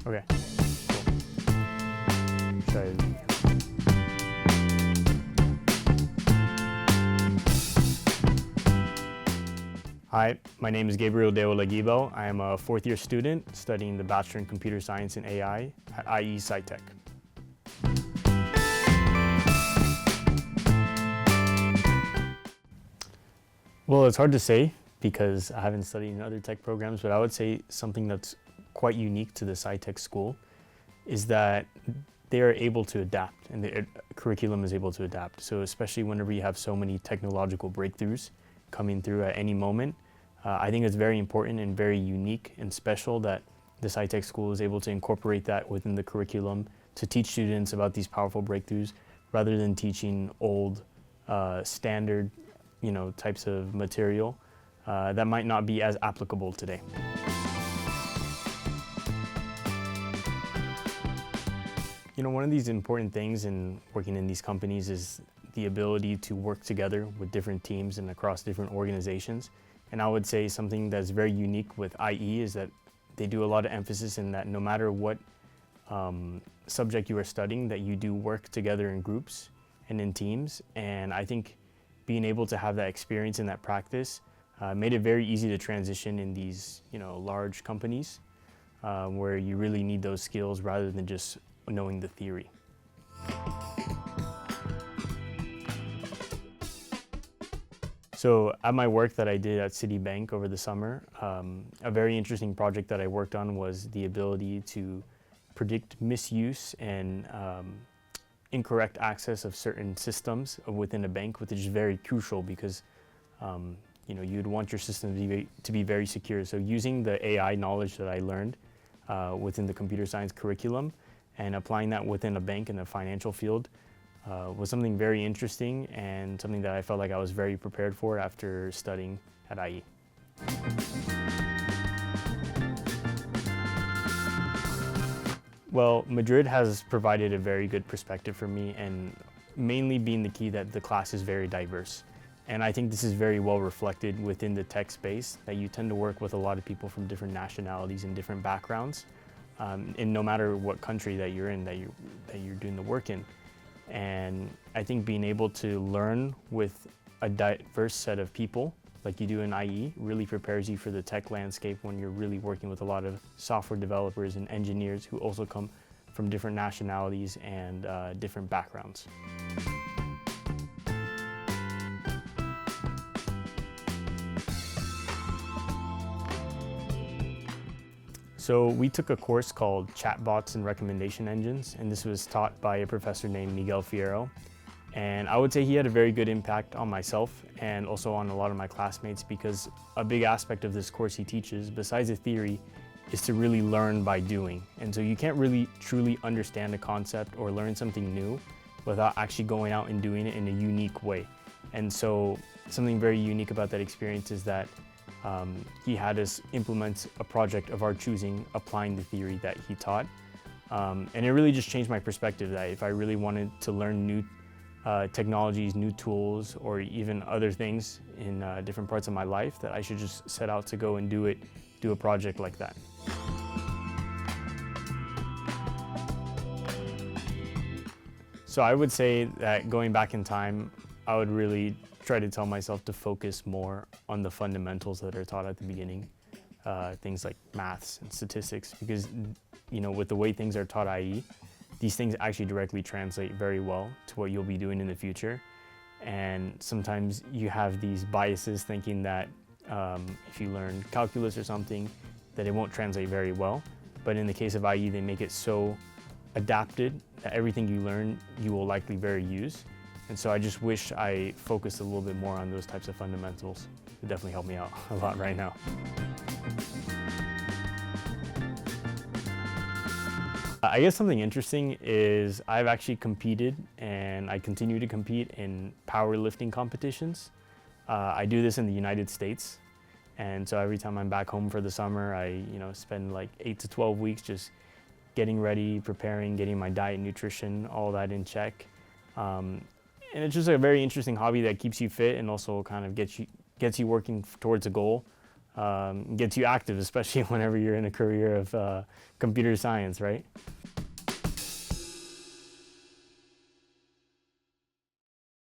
Okay, cool. Should I... Hi, my name is Gabriel de Olaguibel. I am a fourth-year student studying the Bachelor in Computer Science and AI at IE SciTech. Well, it's hard to say because I haven't studied in other tech programs, but I would say something that's quite unique to the SciTech school is that they are able to adapt and the curriculum is able to adapt. So especially whenever you have so many technological breakthroughs coming through at any moment, I think it's very important and very unique and special that the SciTech school is able to incorporate that within the curriculum to teach students about these powerful breakthroughs rather than teaching old standard types of material that might not be as applicable today. One of these important things in working in these companies is the ability to work together with different teams and across different organizations. And I would say something that's very unique with IE is that they do a lot of emphasis in that no matter what subject you are studying, that you do work together in groups and in teams. And I think being able to have that experience and that practice made it very easy to transition in these large companies where you really need those skills rather than just knowing the theory. So at my work that I did at CitiBank over the summer, a very interesting project that I worked on was the ability to predict misuse and incorrect access of certain systems within a bank, which is very crucial because you'd want your system to be very secure. So using the AI knowledge that I learned within the computer science curriculum and applying that within a bank in the financial field was something very interesting and something that I felt like I was very prepared for after studying at IE. Well, Madrid has provided a very good perspective for me, and mainly being the key that the class is very diverse. And I think this is very well reflected within the tech space, that you tend to work with a lot of people from different nationalities and different backgrounds, and no matter what country that you're in, that you're doing the work in. And I think being able to learn with a diverse set of people, like you do in IE, really prepares you for the tech landscape when you're really working with a lot of software developers and engineers who also come from different nationalities and different backgrounds. So we took a course called Chatbots and Recommendation Engines, and this was taught by a professor named Miguel Fierro. And I would say he had a very good impact on myself and also on a lot of my classmates, because a big aspect of this course he teaches, besides the theory, is to really learn by doing. And so you can't really truly understand a concept or learn something new without actually going out and doing it in a unique way. And so something very unique about that experience is that he had us implement a project of our choosing, applying the theory that he taught. And it really just changed my perspective that if I really wanted to learn new technologies, new tools, or even other things in different parts of my life, that I should just set out to go and do a project like that. So I would say that going back in time, I would really try to tell myself to focus more on the fundamentals that are taught at the beginning, things like maths and statistics, because with the way things are taught at IE, these things actually directly translate very well to what you'll be doing in the future. And sometimes you have these biases thinking that if you learn calculus or something, that it won't translate very well. But in the case of IE, they make it so adapted that everything you learn, you will likely use. And so I just wish I focused a little bit more on those types of fundamentals. It definitely helped me out a lot right now. I guess something interesting is I've actually competed, and I continue to compete in powerlifting competitions. I do this in the United States, and so every time I'm back home for the summer, I spend like 8 to 12 weeks just getting ready, preparing, getting my diet, nutrition, all that in check. And it's just a very interesting hobby that keeps you fit and also kind of gets you working towards a goal gets you active, especially whenever you're in a career of computer science, right?